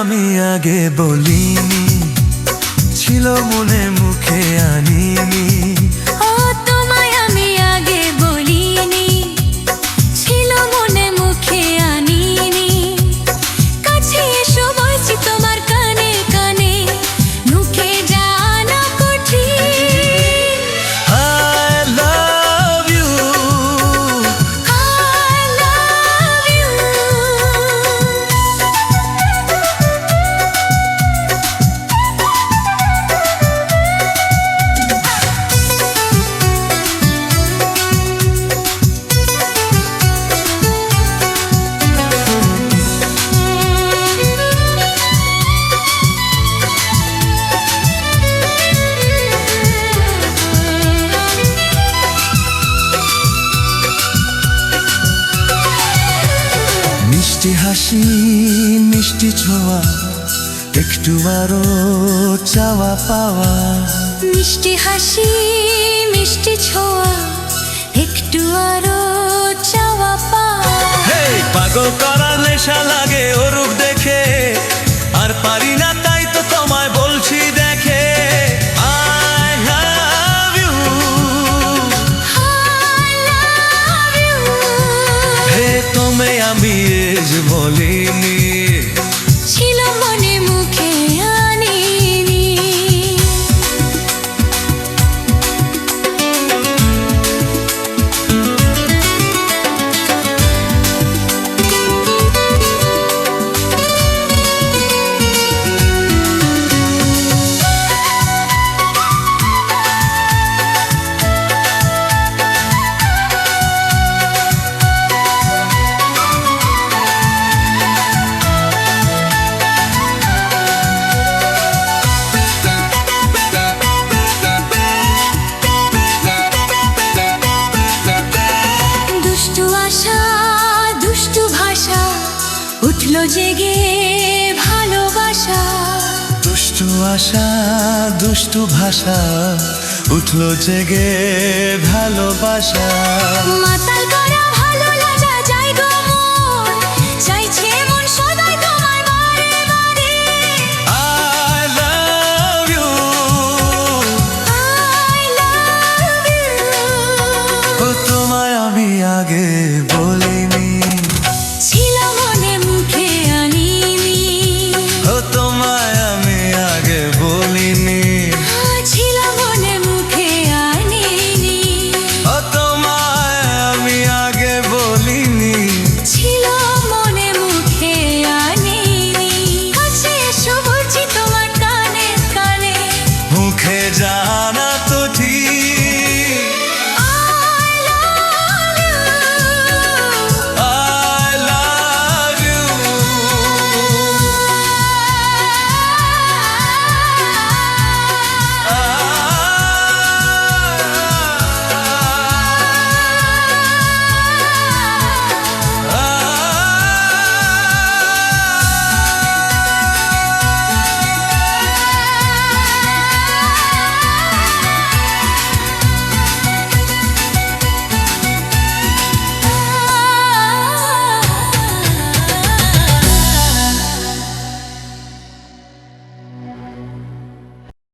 আমি আগে বলিনি, ছিল মনে মুখে আনিনি। ও তোমায় আমি আগে বলিনি, ছিল মনে মুখে আনিনি। কাছে এসো বলছি তোমার কানে কানে, মুখে জানা কঠিন। I love you, I love you। মিষ্টি হাসি মিষ্টি ছোঁয়া, একটু আরো চাওয়া পাওয়া। মিষ্টি হাসি মিষ্টি ছোঁয়া, একটু আরো চাওয়া পাওয়া। হেই, পাগল করার নেশা লাগে ওর রূপ দেখে, আর পারি না তাই তো তোমায় বলছি দেখে। I love you, I love you। হে তুমি আমি এজ বলিনি। ছিল মনে মুখে আনিনি। দুষ্টু আশা দুষ্টু ভাষা, উঠলো জেগে ভালোবাসা। দুষ্টু আশা দুষ্টু ভাষা, উঠলো জেগে ভালোবাসা। মাতাল